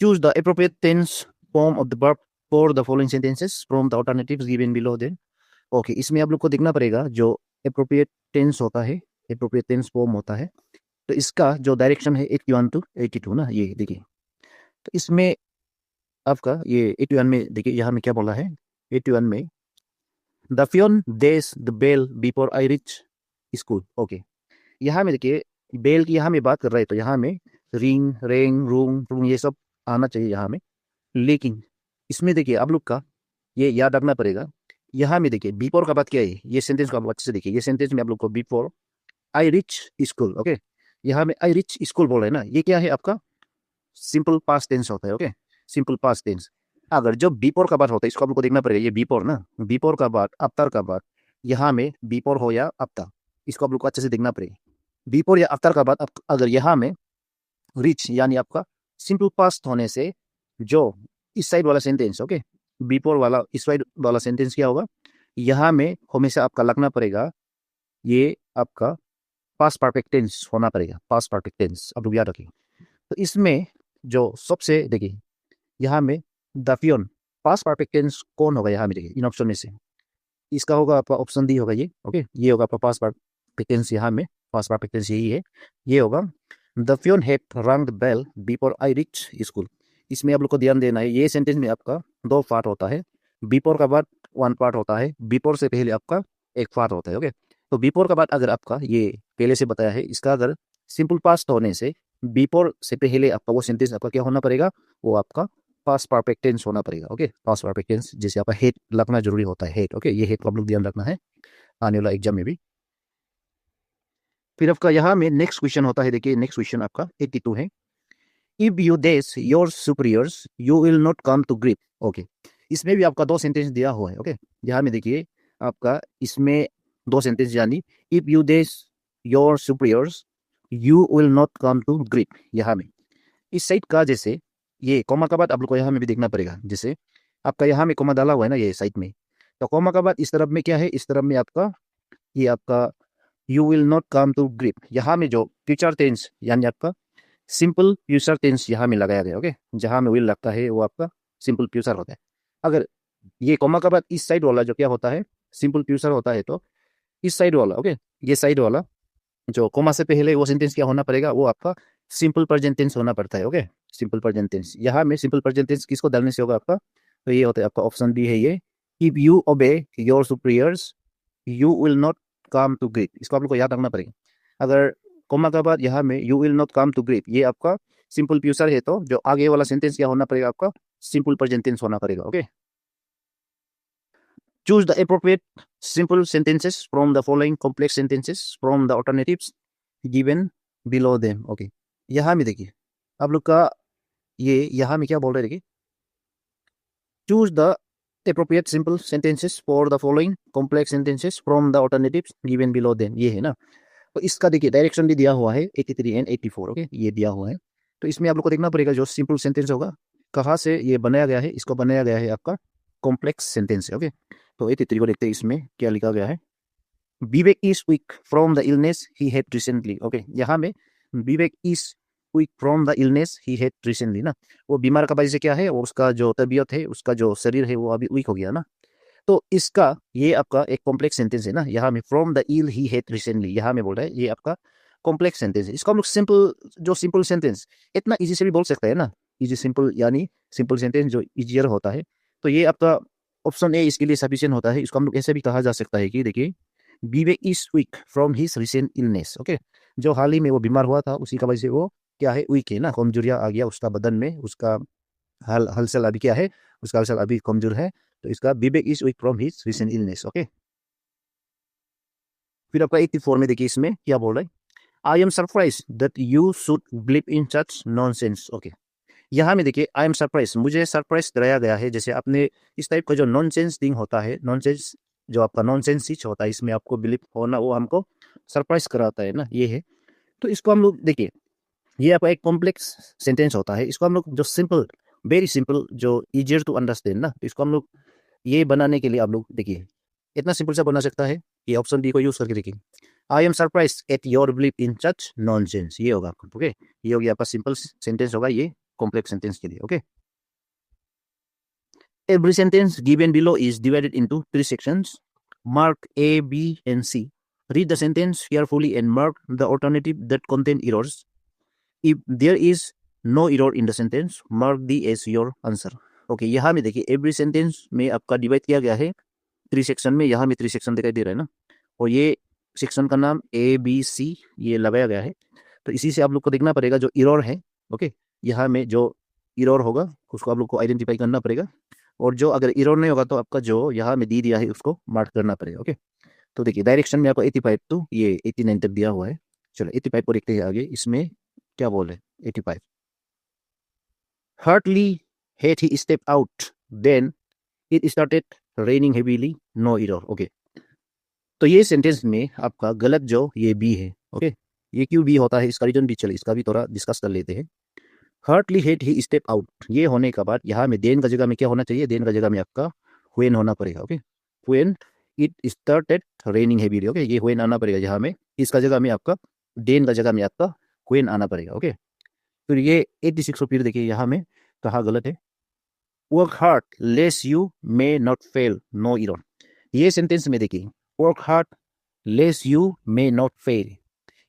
Choose the appropriate tense form of the verb for the following sentences from the alternatives given below then. Okay, इसमें आप लोग को देखना पड़ेगा जो एप्रोप्रिएट टेंस होता है, एप्रोप्रिएट टेंस फॉर्म होता है, तो इसका जो डायरेक्शन है 81 टू 82 ना, ये देखिए। तो इसमें आपका ये 81 में देखिए, यहाँ में क्या बोला है 81 में, the peon this the bell before I reach school. Okay, यहाँ में देखिए बेल की यहाँ में बात कर रहे हैं, तो यहाँ में रिंग रेंग रूंग रूंग ये सब आना चाहिए यहाँ में। लेकिन इसमें देखिए आप लोग का ये याद रखना पड़ेगा, यहाँ में देखिए बिफोर का बात क्या है, ये सेंटेंस को आप अच्छे से देखिए, ये सेंटेंस में आप लोग को before I reach school, okay, यहाँ में आई रिच स्कूल बोल रहे हैं ना, ये क्या है आपका सिंपल पास्ट टेंस होता है। Okay, simple past tense. अगर जब बिफोर का बात होता है, इसको आप लोग को देखना पड़ेगा, ये बिफोर ना, बिफोर का बात आफ्टर का बात, यहाँ में बिफोर हो या आफ्टर, इसको आप लोग को अच्छे से देखना पड़ेगा। बिफोर या आफ्टर का बात अगर यहाँ में रिच यानी आपका सिंपल पास्ट होने से जो इस साइड वाला सेंटेंस, ओके, बिफोर वाला इस साइड वाला सेंटेंस क्या होगा, यहाँ में हमेशा आपका लगना पड़ेगा, ये आपका पास्ट परफेक्ट टेंस होना पड़ेगा, पास्ट परफेक्ट टेंस आप लोग याद रखिए। तो इसमें जो सबसे देखिए यहाँ में the peon past perfect tense कौन होगा, यहाँ में देखिए इन ऑप्शन में से इसका होगा आपका ऑप्शन डी होगा ये। ओके, ये होगा आपका पास्ट परफेक्ट टेंस, यहाँ में पास्ट परफेक्ट टेंस यही है, ये होगा the peon had rung the bell before I reach school. इसमें आप लोग को ध्यान देना है, ये सेंटेंस में आपका दो पार्ट होता है, बिफोर का बाद वन पार्ट होता है, बिफोर से पहले आपका एक पार्ट होता है। ओके, तो बिफोर का बाद अगर आपका ये पहले से बताया है, इसका अगर सिंपल पास्ट होने से बिफोर से पहले आपका वो सेंटेंस आपका क्या होना पड़ेगा, वो आपका पास्ट परफेक्ट टेंस होना पड़ेगा। ओके, पास्ट परफेक्ट टेंस जैसे आपका हेड लगना जरूरी होता है, हेड। ओके, ये हेड को आप लोग ध्यान रखना है आने वाला एग्जाम में भी। फिर आपका यहाँ में नेक्स्ट क्वेश्चन होता है, देखिए नेक्स्ट क्वेश्चन आपका 82 है, if you this your superiors you will not come to grief. Okay, इसमें भी आपका दो सेंटेंस दिया हुआ है। ओके, यहाँ में देखिए आपका इसमें दो सेंटेंस, यानी if you this your superiors you will not come to grief, यहाँ में इस साइड का जैसे ये कोमा का बाद आप लोग को यहाँ में भी देखना पड़ेगा, जैसे आपका यहाँ में कोमा डाला हुआ है ना ये साइड में, तो कोमा का बाद इस तरफ में क्या है, इस तरफ में आपका ये आपका you will not come to grief, यहाँ में जो फ्यूचर टेंस यानी आपका सिंपल फ्यूचर टेंस यहाँ में लगाया गया। ओके, जहाँ में विल लगता है वो आपका सिंपल फ्यूचर होता है। अगर ये कोमा का बाद इस साइड वाला जो क्या होता है सिंपल फ्यूचर होता है, तो इस साइड वाला, ओके, ये साइड वाला जो कोमा से पहले वो सेंटेंस क्या होना पड़ेगा, वो आपका सिंपल प्रेजेंट टेंस होना पड़ता है। ओके, सिंपल प्रेजेंट टेंस, यहाँ में सिंपल प्रेजेंट टेंस किसको डालने से होगा आपका, तो ये होता है आपका ऑप्शन बी है ये, if you obey your superiors you will not come to grief, इसको आप लोग को याद रखना पड़ेगा। अगर कोमा का बाद यहाँ में you will not come to grief, ये आपका सिंपल फ्यूचर है, तो जो आगे वाला सेंटेंस क्या होना पड़ेगा आपका सिंपल प्रेजेंट टेंस होना पड़ेगा। Okay, choose the appropriate simple sentences from the following complex sentences from the alternatives given below them। Okay, यहाँ में देखिए आप लोग का ये यहाँ में क्या बोल रहे हैं, देखिए choose the appropriate simple sentences for the following complex sentences from the alternatives given below them, ये है ना। तो इसका देखिए डायरेक्शन भी दिया हुआ है 83 एंड 84। ओके, ये दिया हुआ है, तो इसमें आप लोग को देखना पड़ेगा जो सिंपल सेंटेंस होगा कहाँ से ये बनाया गया है, इसको बनाया गया है आपका कॉम्प्लेक्स सेंटेंस है। ओके, तो 83 को देखते हैं, इसमें क्या लिखा गया है, Vivek is weak from the illness he had recently. Okay, यहाँ में Vivek is weak from the illness he had recently ना, वो बीमार का वजह से क्या है, वो उसका जो तबीयत है, उसका जो शरीर है वो अभी वीक हो गया ना। तो इसका ये आपका एक कॉम्प्लेक्स सेंटेंस है ना, यहाँ में from the ill he had recently, यहाँ में बोल रहा है ये आपका कॉम्प्लेक्स सेंटेंस है। इसको हम लोग सिंपल, जो सिंपल सेंटेंस इतना इजी से भी बोल सकते हैं ना, इजी सिंपल यानी सिंपल सेंटेंस जो इजियर होता है, तो ये आपका ऑप्शन ए इसके लिए सफिशिएंट होता है। इसको हम लोग ऐसे भी कहा जा सकता है कि देखिए Vivek is weak from his recent illness. Okay, जो हाल ही में वो बीमार हुआ था उसी का वजह से वो क्या है, वीक है ना, कमजोरिया आ गया उसका बदन में, उसका हलचल अभी क्या है, उसका हलचल अभी कमजोर है, तो इसका Vivek is weak from his recent illness. Okay, फिर आपका 84 में देखिए इसमें क्या बोल रहा है, I am surprise that you should believe in such nonsense. Okay, यहाँ में देखिए आई एम सरप्राइज, मुझे सरप्राइज कराया गया है, जैसे आपने इस टाइप का जो नॉनसेंस थिंग होता है, नॉनसेंस जो आपका नॉनसेंस चीज होता है, इसमें आपको बिलीव होना, वो हमको सरप्राइज कराता है ना, ये है। तो इसको हम लोग देखिए ये आपका एक कॉम्प्लेक्स सेंटेंस होता है, इसको हम लोग जो सिंपल, वेरी सिंपल, जो इजियर टू अंडरस्टैंड ना, इसको हम लोग ये बनाने के लिए आप लोग देखिए इतना सिंपल सा बना सकता है, ये ऑप्शन डी को यूज करके देखिए, I am surprise at your believe in such nonsense, ये होगा। ओके, ये हो गया आपका सिंपल सेंटेंस होगा ये कॉम्प्लेक्स सेंटेंस के लिए. Okay, every sentence given below is divided into 3 sections. Mark A, B, and C. Read the sentence carefully and mark the alternative that contain errors. If there is no error in the sentence, mark D as your answer. Okay, यहाँ में देखिए every sentence में आपका divide किया गया है 3 section में. यहाँ में 3 सेक्शन दिखाई दे रहा है ना, और ये सेक्शन का नाम ए बी सी ये लगाया गया है. तो इसी से आप लोग को देखना पड़ेगा जो इरर है. ओके, यहाँ में जो इरर होगा उसको आप लोग को आइडेंटिफाई करना पड़ेगा, और जो अगर इरर नहीं होगा तो आपका जो यहाँ में दी दिया है उसको मार्क करना पड़ेगा. ओके, तो देखिए डायरेक्शन में आपको 85 टू ये 89 तक दिया हुआ है. चलो 85 को देखते हैं आगे. इसमें क्या बोल है 85. Hardly had he stepped out, then it started raining heavily, no error. Okay, तो ये सेंटेंस में आपका गलत जो ये बी है. ओके, ये क्यों बी होता है इसका रीजन भी चले इसका भी थोड़ा डिस्कस कर लेते हैं. Hardly had he stepped out, ये होने के बाद यहाँ में देन का जगह में क्या होना चाहिए, देन का जगह में आपका when होना पड़ेगा. Okay, when it started raining heavily. Okay, ये when आना पड़ेगा यहाँ में, इसका जगह में आपका देन का जगह में आपका when आना पड़ेगा. ओके, फिर ये 86 को फिर देखिए यहाँ में कहाँ गलत है. Work hard lest you may not fail, no error. ये सेंटेंस में देखिए work hard lest you may not fail,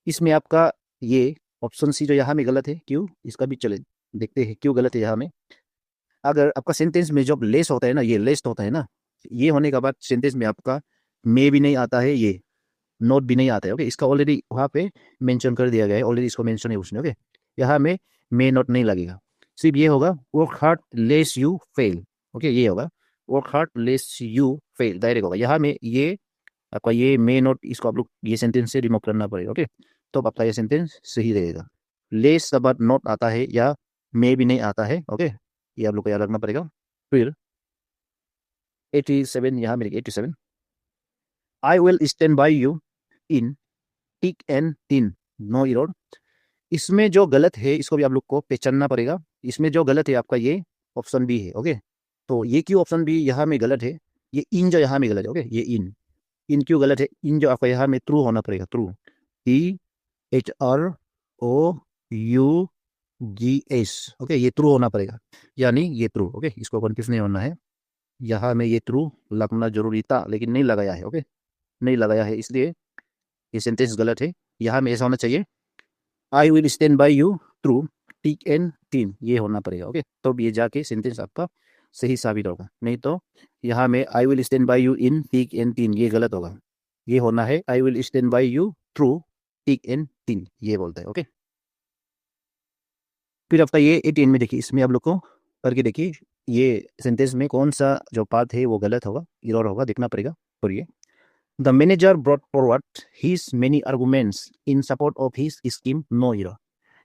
इसमें आपका ये ऑप्शन सी जो यहाँ में गलत है. क्यों, इसका भी चले देखते हैं क्यों गलत है. यहाँ में अगर आपका सेंटेंस में जब लेस होता है ना, ये लेस होता है ना, ये होने के बाद सेंटेंस में आपका मे भी नहीं आता है, ये नोट भी नहीं आता है. ओके, इसका ऑलरेडी वहाँ पे मेंशन कर दिया गया है, ऑलरेडी इसको मेंशन है उसने. ओके, यहाँ में मे नोट नहीं लगेगा, सिर्फ ये होगा work hard lest you fail. Okay, ये होगा work hard lest you fail, direct होगा. यहाँ में ये आपका ये मे नोट इसको आप लोग ये सेंटेंस से रिमूव करना पड़ेगा. ओके, तो आपका ये सेंटेंस सही रहेगा. लेस के बाद नोट आता है या मे भी नहीं आता है. ओके, ये आप लोग को याद रखना पड़ेगा. फिर 87 यहाँ मेरे 87. I will stand by you in thick and thin, no error. इसमें जो गलत है इसको भी आप लोग को पहचानना पड़ेगा. इसमें जो गलत है आपका ये ऑप्शन बी है. ओके, तो ये क्यों ऑप्शन बी यहाँ में गलत है, ये इन जो यहाँ में गलत है. ओके, ये इन क्यों गलत है, इन जो आपका यहाँ में ट्रू होना पड़ेगा. True, THROUGS. ओके, ये ट्रू होना पड़ेगा, यानी ये ट्रू. ओके, इसको कंफ्यूज नहीं होना है. यहाँ में ये ट्रू लगना जरूरी था लेकिन नहीं लगाया है. ओके, नहीं लगाया है इसलिए ये सेंटेंस गलत है. यहाँ में ऐसा होना चाहिए आई will stand by you true thick and thin, ये होना पड़ेगा. ओके, तो ये जाके सेंटेंस आपका सही साबित होगा. नहीं तो यहाँ में आई will stand by you in thick and thin ये गलत होगा. ये होना है आई will stand by you true thick and thin, ये बोलता है. ओके, फिर आपका ये 18 में देखिए, इसमें आप लोग को करके देखिए ये सेंटेंस में कौन सा जो पार्ट है वो गलत होगा, एरर होगा, देखना पड़ेगा. और ये the manager brought forward his many arguments in support of his scheme, no error.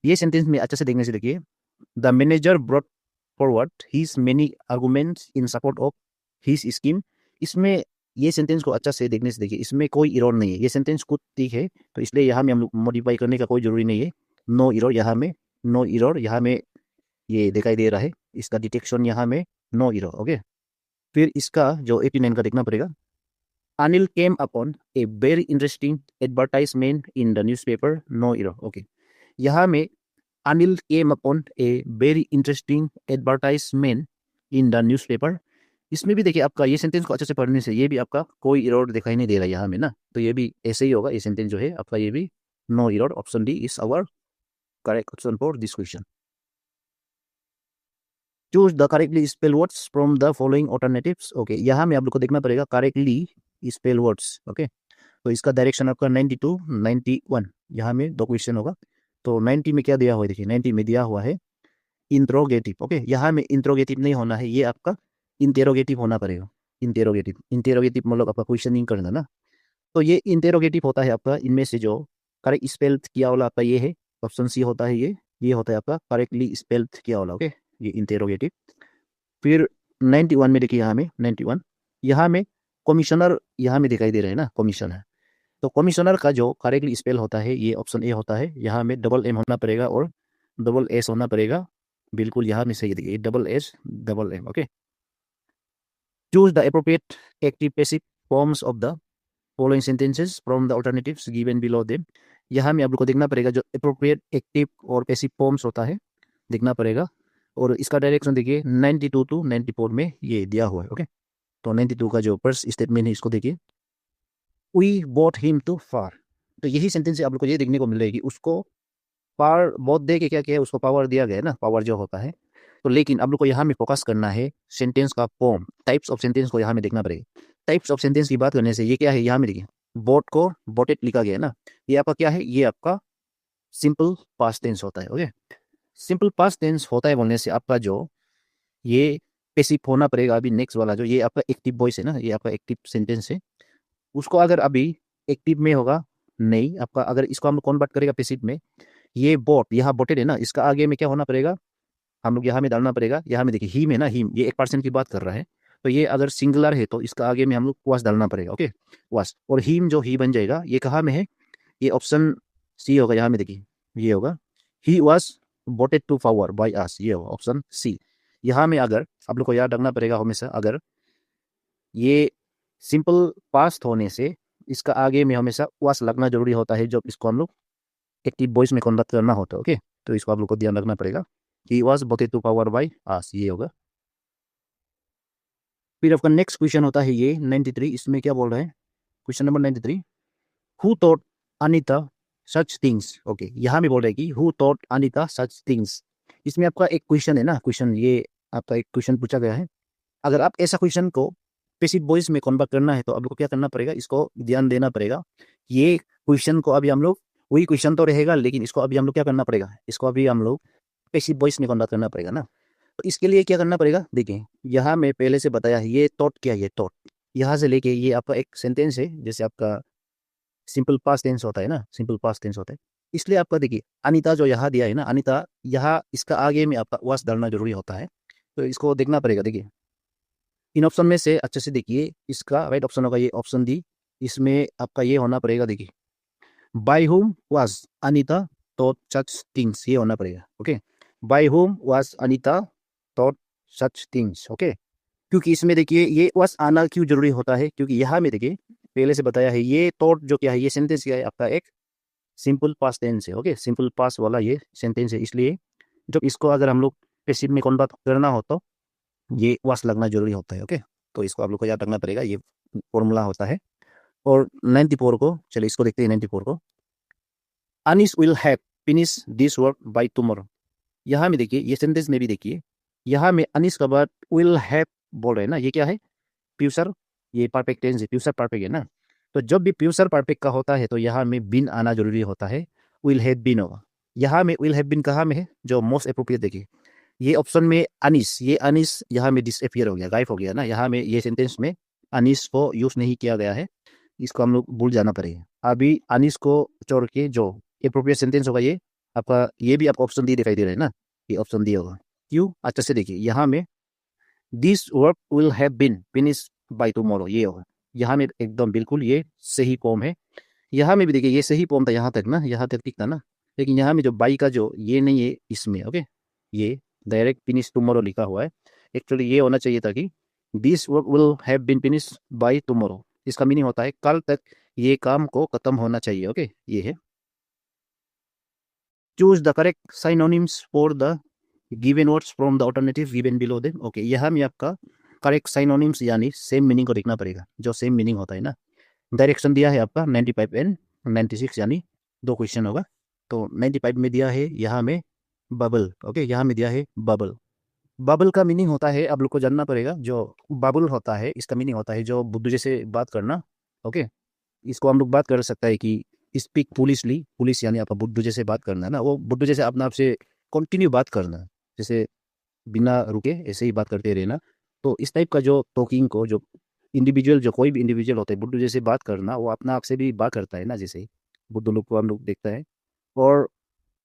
ये सेंटेंस में अच्छे से देखने से देखिए the manager brought forward his many arguments in support of his scheme. इसमें ये सेंटेंस को अच्छा से देखने से देखिए इसमें कोई एरर नहीं है. ये सेंटेंस खुद ठीक है, तो इसलिए यहाँ में हम लोग मॉडिफाई करने का कोई जरूरी नहीं है. नो एरर, यहाँ में नो एरर, यहाँ में ये दिखाई दे रहा है इसका डिटेक्शन, यहाँ में नो एरर. ओके, फिर इसका जो 89 का देखना पड़ेगा. Anil came upon a very interesting advertisement in the newspaper, no error. Okay, यहाँ में Anil came upon a very interesting advertisement in the newspaper. इसमें भी देखिए आपका ये सेंटेंस को अच्छे से पढ़ने से ये भी आपका कोई एरर दिखाई नहीं दे रहा है यहाँ में ना, तो ये भी ऐसे ही होगा. ये सेंटेंस जो है आपका ये भी no error. Option D is our correct option for this question. Choose the correctly spell words from the following alternatives. Okay, यहाँ में आप लोग को देखना पड़ेगा करेक्टली स्पेल वर्ड्स. ओके, तो इसका डायरेक्शन आपका 92 91, यहाँ में 2 क्वेश्चन होगा. तो 90 में क्या दिया हुआ है देखिए, 90 में दिया हुआ है इंट्रोगेटिव. ओके, यहाँ में इंट्रोगेटिव नहीं होना है, ये आपका इंटेरोगेटिव होना पड़ेगा. इंटेरोगेटिव, इंटेरोगेटिव मतलब आपका क्वेश्चनिंग करना ना, तो ये इंटेरोगेटिव होता है आपका. इनमें से जो करेक्ट स्पेल किया वाला आपका ये है ऑप्शन सी होता है. ये होता है आपका करेक्टली स्पेल किया वाला. ओके, ये इंटेरोगेटिव. फिर 91 में देखिए, यहाँ में 91, यहाँ में कमिश्नर यहाँ में दिखाई दे रहा है ना, कमिश्नर. तो कमिश्नर का जो करेक्टली स्पेल होता है ये ऑप्शन ए होता है. यहाँ में डबल एम होना पड़ेगा और डबल एस होना पड़ेगा. बिल्कुल यहाँ में सही देखिए, double S double M. Okay, choose the appropriate active passive forms of the following sentences from the alternatives given below them. यहाँ में आप लोग को देखना पड़ेगा जो एप्रोप्रिएट एक्टिव और पैसिव फॉर्म्स होता है, देखना पड़ेगा. और इसका डायरेक्शन देखिए 92 टू 94 में ये दिया हुआ है। ओके, तो 92 का जो फर्स्ट स्टेटमेंट है इसको देखिए, वी बोट हिम टू फार। तो यही सेंटेंस से आप लोग को ये देखने को मिलेगी, उसको पावर बोट दे के क्या किया है, उसको पावर दिया गया है ना, पावर जो होता है। तो लेकिन आप लोग को यहाँ में फोकस करना है सेंटेंस का फॉर्म, टाइप्स ऑफ सेंटेंस को यहाँ में देखना पड़ेगा। टाइप्स ऑफ सेंटेंस की बात करने से ये क्या है, यहाँ में देखिए बोट को बोटेड लिखा गया है ना, ये आपका क्या है, ये आपका सिंपल पास्ट टेंस होता है। ओके, सिंपल पास्ट टेंस होता है बोलने से आपका जो ये पैसिव होना पड़ेगा। अभी नेक्स्ट वाला जो ये आपका एक्टिव वॉइस है ना, ये आपका एक्टिव सेंटेंस है, उसको अगर अभी एक्टिव में होगा नहीं आपका, अगर इसको हम कन्वर्ट करेगा पैसिव में, ये बोट यहाँ बोटेड है ना, इसका आगे में क्या होना पड़ेगा, हम लोग यहाँ में डालना पड़ेगा। यहाँ में देखिए हिम है ना, हिम ये एक पर्सन की बात कर रहा है, तो ये अगर सिंगुलर है तो इसका आगे में हम लोग वास डालना पड़ेगा। ओके, वास और हिम जो ही बन जाएगा, ये कहाँ में है, ये ऑप्शन सी होगा। यहाँ में देखिए ये होगा he was voted to power by us, ये होगा ऑप्शन सी। यहाँ में अगर आप लोग को याद रखना पड़ेगा हमेशा, अगर ये सिंपल पास्ट होने से इसका आगे में हमेशा वास लगना जरूरी होता है, जब इसको हम लोग एक्टिव वॉइस में कन्वर्ट करना होता है। ओके, तो इसको आप लोग को ध्यान रखना पड़ेगा, he was voted to power by us, ये होगा। फिर आपका नेक्स्ट क्वेश्चन होता है ये 93, इसमें क्या बोल रहा है, question number 93, who thought Anita such things. Okay, यहाँ में बोल रहा है कि who thought Anita such things. इसमें आपका एक क्वेश्चन है ना, क्वेश्चन ये आपका एक क्वेश्चन पूछा गया है। अगर आप ऐसा क्वेश्चन को पैसिव वॉइस में कन्वर्ट करना है तो आप लोग को क्या करना पड़ेगा, इसको ध्यान देना पड़ेगा। ये क्वेश्चन को अभी हम लोग, वही क्वेश्चन तो रहेगा लेकिन इसको अभी हम लोग क्या करना पड़ेगा, इसको अभी हम लोग पैसिव वॉइस में कन्वर्ट करना पड़ेगा ना। तो इसके लिए क्या करना पड़ेगा, देखिए यहाँ में पहले से बताया है, ये थॉट क्या है, ये थॉट यहाँ से लेके ये आपका एक सेंटेंस है, जैसे आपका सिंपल पास्ट टेंस होता है ना, सिंपल पास्ट टेंस होता है। इसलिए आपका देखिए अनिता जो यहाँ दिया है ना, अनिता, यहाँ इसका आगे में आपका वास डालना जरूरी होता है, तो इसको देखना पड़ेगा। देखिए इन ऑप्शन में से अच्छे से देखिए, इसका राइट ऑप्शन होगा ये ऑप्शन डी, इसमें आपका ये होना पड़ेगा। देखिए by whom was Anita thought such things, ये होना पड़ेगा। Okay, by whom was Anita thought such things. Okay, क्योंकि इसमें देखिए ये वाज आना क्यों जरूरी होता है, क्योंकि यहाँ में देखिए पहले से बताया है, ये थॉट जो क्या है, ये सेंटेंस क्या है आपका, एक सिंपल पास्ट टेंस है। ओके, सिंपल पास्ट वाला ये सेंटेंस है, इसलिए जब इसको अगर हम लोग पैसिव में कन्वर्ट करना हो तो ये वास लगना जरूरी होता है। ओके, तो इसको आप लोग को याद रखना पड़ेगा, ये फॉर्मूला होता है। और 94 को, चलिए इसको देखते हैं 94 को, Anis will have finish this work by tomorrow. यहाँ में देखिए ये सेंटेंस में भी देखिए, यहाँ में अनिस का बाद विल हैव बोल रहे हैं ना, ये क्या है, फ्यूचर, ये परफेक्ट टेंस है, फ्यूचर परफेक्ट है ना। तो जब भी फ्यूचर परफेक्ट का होता है तो यहाँ में बिन आना जरूरी होता है, विल हैव बीन होगा। यहाँ में विल हैव बीन कहाँ में है, जो मोस्ट अप्रोप्रिएट देखिए ये ऑप्शन में अनिस, ये अनिस यहाँ में डिसअपियर हो गया, गायब हो गया ना, यहाँ में ये सेंटेंस में अनिस को यूज नहीं किया गया है, इसको हम लोग भूल जाना पड़ेगा। अभी अनिस को छोड़ के जो अप्रोप्रिएट सेंटेंस होगा ये आपका, ये भी आपको ऑप्शन डी दिखाई दे रहा है ना, ये ऑप्शन डी होगा। क्यों, अच्छा से देखिए यहाँ में this work will have been finish by tomorrow, ये होगा। यहाँ में एकदम बिल्कुल ये सही फॉर्म है। यहाँ में भी देखिए ये सही फॉर्म था यहाँ तक ना, यहाँ तक ठीक था ना, लेकिन यहाँ में जो बाई का जो ये नहीं है इसमें। ओके, ये डायरेक्ट फिनिश टुमारो लिखा हुआ है, एक्चुअली ये होना चाहिए था कि this work will have been finish by tomorrow. इसका मीनिंग होता है कल तक ये काम को खत्म होना चाहिए। ओके, ये है। Choose the correct synonyms for the given words from the alternative given below them. Okay, यहाँ में आपका करेक्ट साइनोनिम्स यानी सेम मीनिंग को देखना पड़ेगा, जो सेम मीनिंग होता है ना। डायरेक्शन दिया है आपका 95 एंड 96, यानी दो क्वेश्चन होगा। तो 95 में दिया है यहाँ में बबल। ओके, यहाँ में दिया है बबल। बबल का मीनिंग होता है, आप लोग को जानना पड़ेगा, जो बबल होता है इसका मीनिंग होता है जो बुद्धू जैसे बात करना। ओके, इसको हम लोग बात कर सकता है कि स्पीक पुलिसली, पुलिस यानी आपका बुद्धू जैसे बात करना ना, वो बुद्धू जैसे अपना आपसे कंटिन्यू बात करना, जैसे बिना रुके ऐसे ही बात करते रहना। तो इस टाइप का जो टॉकिंग को, जो इंडिविजुअल, जो कोई भी इंडिविजुअल होता है बुद्धू जैसे बात करना, वो अपना आप से भी बात करता है ना, जैसे बुद्धू लोग को हम लोग देखता है। और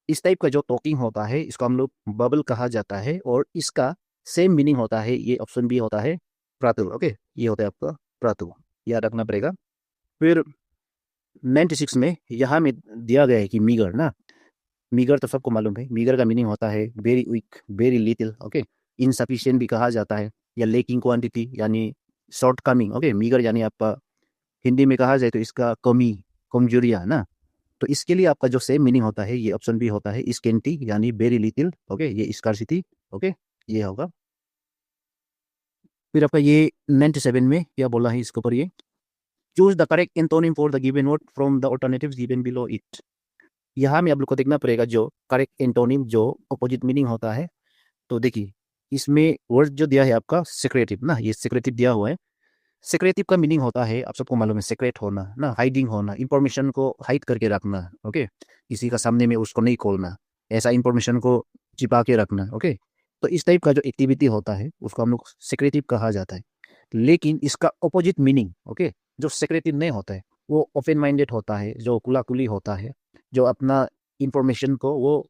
इस टाइप का जो टॉकिंग होता है इसको हम लोग बबल कहा जाता है, और इसका सेम मीनिंग होता है, ये ऑप्शन बी होता है प्रातुल। ओके, ये होता है आपका प्रातुल, याद रखना पड़ेगा। फिर 96 में यहाँ में दिया गया है कि मीगर ना, मीगर तो सबको मालूम है, मीगर का मीनिंग होता है very weak, very little. Okay, insufficient भी कहा जाता है, या लेकिंग क्वांटिटी यानी शॉर्ट कमिंग। ओके, मीगर यानी आपका हिंदी में कहा जाए तो इसका कमी, कमजोरिया ना। तो इसके लिए आपका जो सेम मीनिंग होता है, ये ऑप्शन भी होता है स्केंटी यानी वेरी लिटिल। ओके, ये स्कार्सिटी ओके, ये होगा। फिर आपका ये 97 में क्या बोला है इसके ऊपर, ये choose the correct antonym for the given word from the alternatives given below it. यहाँ में आप लोग को देखना पड़ेगा जो करेक्ट एंटोनिम जो अपोजिट मीनिंग होता है। तो देखिए, इसमें वर्ड जो दिया है आपका सिक्रेटिव ना, ये सिक्रेटिव दिया हुआ है। सिक्रेटिव का मीनिंग होता है, आप सबको मालूम है, सीक्रेट होना ना, हाइडिंग होना, इंफॉर्मेशन को हाइड करके रखना। ओके, किसी का सामने में उसको नहीं खोलना, ऐसा इंफॉर्मेशन को छिपा के रखना। ओके, तो इस टाइप का जो एक्टिविटी होता है उसको हम लोग सिक्रेटिव कहा जाता है। लेकिन इसका ऑपोजिट मीनिंग, ओके, जो सिक्रेटिव नहीं होता है वो ओपन माइंडेड होता है, जो खुला खुली होता है, जो अपना इंफॉर्मेशन को वो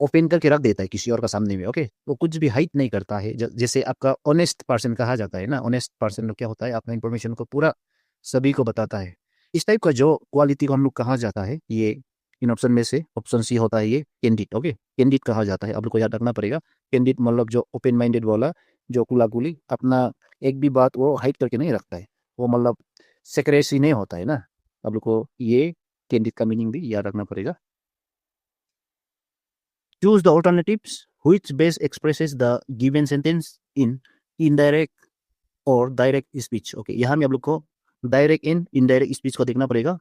ओपन करके रख देता है किसी और का सामने में। ओके, वो कुछ भी हाइड नहीं करता है, जैसे आपका ऑनेस्ट पर्सन कहा जाता है ना। ऑनेस्ट पर्सन क्या होता है, अपना इंफॉर्मेशन को पूरा सभी को बताता है। इस टाइप का जो क्वालिटी को हम लोग कहा जाता है, ये इन ऑप्शन में से ऑप्शन सी होता है, ये कैंडिड। ओके, कैंडिड कहा जाता है, आप लोग को याद रखना पड़ेगा। कैंडिड मतलब जो ओपन माइंडेड वाला, जो खुला खुली अपना एक भी बात वो हाइड करके नहीं रखता है, वो मतलब सेक्रेसी नहीं होता है ना। आप लोग को ये कैंडिड का मीनिंग भी याद रखना पड़ेगा। Choose the alternatives which best expresses the given sentence in indirect और डायरेक्ट स्पीच। ओके, यहाँ में आप लोग को डायरेक्ट एंड इनडायरेक्ट स्पीच को देखना पड़ेगा,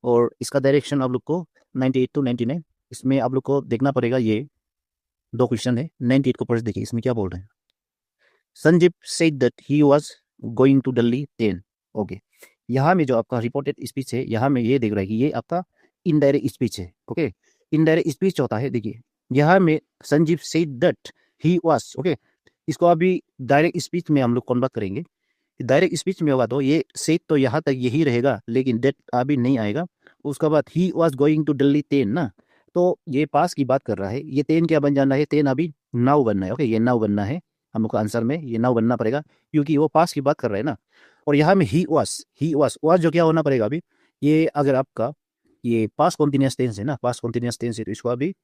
और इसका डायरेक्शन आप लोग को 98 to 99, इसमें आप लोग को देखना पड़ेगा। ये दो क्वेश्चन है, 98 को पढ़ देखिए, इसमें क्या बोल रहे हैं। Sanjeev said that he was going to Delhi 10। ओके, यहाँ में जो आपका रिपोर्टेड स्पीच है, यहाँ में ये देख रहा है कि ये आपका इनडायरेक्ट स्पीच है। ओके, इनडायरेक्ट स्पीच होता है, देखिए यहाँ में Sanjeev said that he was. Okay, इसको अभी डायरेक्ट स्पीच में हम लोग कन्वर्ट करेंगे। डायरेक्ट स्पीच में होगा तो ये सेड तो यहाँ तक यही रहेगा, लेकिन डेट अभी नहीं आएगा। उसके बाद he was going to Delhi 10 ना, तो ये पास की बात कर रहा है। ये 10 क्या बन जाना है, 10 अभी नाउ बनना है। ओके, ये नाउ बनना है, हम लोग का आंसर में ये नाउ बनना पड़ेगा, क्योंकि वो पास की बात कर रहा है ना। और यहाँ में ही वाज जो क्या होना पड़ेगा अभी, ये अगर आपका ये पास कॉन्टिन्यूअस टेंस है ना, पास कॉन्टिन्यूअस टेंस है, तो इसको अभी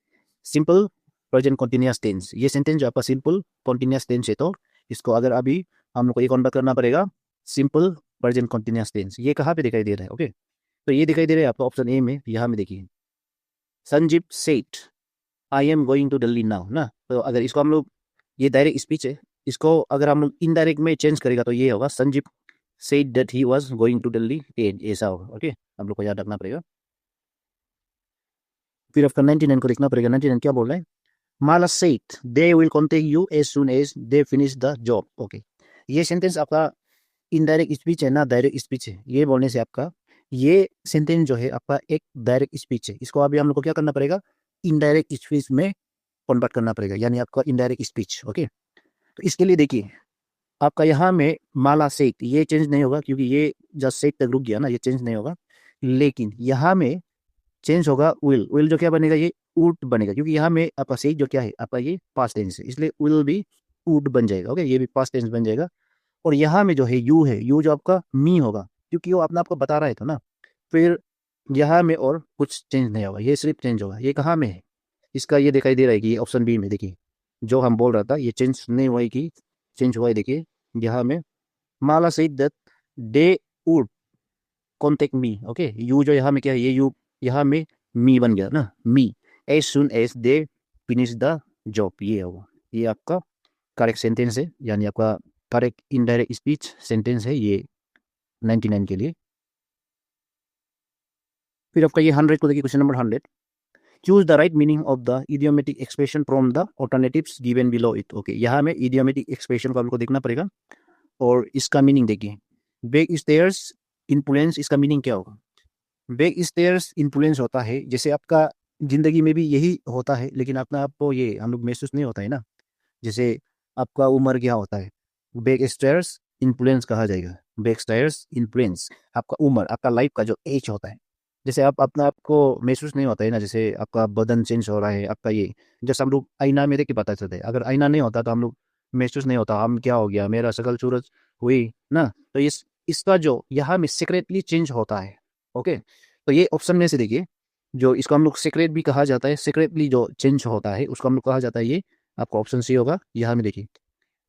सिंपल प्रेजेंट कॉन्टिन्यूअस टेंस, ये सेंटेंस जो आपका सिंपल कॉन्टिन्यूअस टेंस है, तो इसको अगर अभी हम लोग को ये कन्वर्ट करना पड़ेगा सिंपल प्रेजेंट कॉन्टिन्यूअस टेंस। ये कहाँ पे दिखाई दे रहा है, ओके, तो ये दिखाई दे रहा है आपका ऑप्शन ए में। यहाँ में देखिए, Sanjeev said I am going to Delhi now ना, तो अगर इसको हम लोग, ये डायरेक्ट स्पीच है, इसको अगर हम लोग इनडायरेक्ट में चेंज करेगा तो ये होगा Sanjeev said that he was going to Delhi 10, ऐसा होगा। ओके, हम लोग को याद रखना पड़ेगा। फिर आपका 99 को देखना पड़ेगा। 99 क्या बोल रहा है, Mala said they will contact you as soon as they finish the job. Okay, ये सेंटेंस आपका इनडायरेक्ट स्पीच है ना, डायरेक्ट स्पीच है। ये बोलने से आपका ये सेंटेंस जो है आपका एक डायरेक्ट स्पीच है, इसको अभी हम लोग को क्या करना पड़ेगा, इनडायरेक्ट स्पीच में कन्वर्ट करना पड़ेगा, यानी आपका इनडायरेक्ट स्पीच। ओके, तो इसके लिए देखिए, आपका यहाँ में माला सेठ ये चेंज नहीं होगा, क्योंकि ये जस्ट सेठ तक रुक गया ना, ये चेंज नहीं होगा। लेकिन यहाँ में चेंज होगा विल। विल जो क्या बनेगा, ये वुड बनेगा, क्योंकि यहाँ में आपका सेठ जो क्या है आपका ये पास्ट टेंस है, इसलिए विल भी वुड बन जाएगा। ओके, ये भी पास्ट टेंस बन जाएगा। और यहाँ में जो है यू है, यू जो आपका मी होगा, क्योंकि वो अपना आपको बता रहा है था ना। फिर यहाँ में और कुछ चेंज नहीं होगा, ये सिर्फ चेंज होगा। ये कहाँ में है, इसका ये दिखाई दे रहा है कि ऑप्शन बी में। देखिए, जो हम बोल रहा था ये चेंज नहीं हुआ है कि चेंज हुआ है, देखिए यहाँ में Mala said that they would contact me. Okay, you जो यहाँ में क्या है, ये यू यहाँ में मी बन गया ना, me as soon as they finish the job, ये होगा। ये आपका करेक्ट सेंटेंस है, यानी आपका करेक्ट इनडायरेक्ट स्पीच सेंटेंस है ये 99 के लिए। फिर आपका ये 100 को देखिए, question number 100, choose the right meaning of the idiomatic expression from the alternatives given below it. Okay, यहाँ में इडियोमेटिक एक्सप्रेशन को हमको देखना पड़ेगा, और इसका मीनिंग देखिए। बैक स्टेयर्स इन्फ्लुएंस, इसका मीनिंग क्या होगा। बैक स्टेयर्स इन्फ्लुएंस होता है, जैसे आपका जिंदगी में भी यही होता है, लेकिन अपना आपको ये हम लोग महसूस नहीं होता है ना। जैसे आपका उम्र क्या होता है, बैक स्टेयर्स इन्फ्लुएंस कहा जाएगा। बैक स्टेयर्स इन्फ्लुएंस आपका उम्र, आपका लाइफ का जो एज होता है। जैसे आप अपना आपको महसूस नहीं होता है ना, जैसे आपका बदन चेंज हो रहा है आपका ये, जैसे हम लोग आईना में देख के पता चलता है। अगर आईना नहीं होता तो हम लोग महसूस नहीं होता, हम क्या हो गया, मेरा शक्ल सूरत हुई ना। तो इसका जो यहाँ में सीक्रेटली चेंज होता है। ओके, तो ये ऑप्शन में से देखिए, जो इसको हम लोग सीक्रेट भी कहा जाता है, सीक्रेटली जो चेंज होता है उसको हम लोग कहा जाता है, ये आपका ऑप्शन सी होगा। यहाँ में देखिए,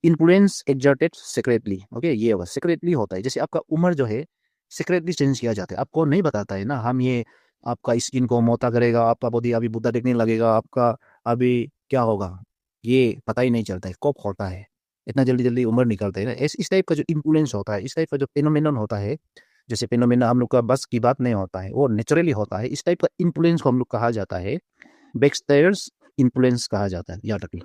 इन्फ्लुएंस एक्सर्टेड सीक्रेटली। ओके, ये होगा, सीक्रेटली होता है। जैसे आपका उम्र जो है सीक्रेटली चेंज किया जाता है, आपको नहीं बताता है ना। हम ये आपका स्किन को मोटा करेगा, आपका बॉडी अभी बुढ़ा दिखने लगेगा, आपका अभी क्या होगा, ये पता ही नहीं चलता है कब होता है, इतना जल्दी जल्दी उम्र निकलता है ना। इस टाइप का जो इन्फ्लुएंस होता है, इस टाइप का जो फेनोमेनन होता है, जैसे फेनोमेना हम लोग का बस की बात नहीं होता है, वो नेचुरली होता है। इस टाइप का इन्फ्लुएंस को हम लोग कहा जाता है बैकस्टेयर्स इन्फ्लुएंस कहा जाता है, याद रखिए।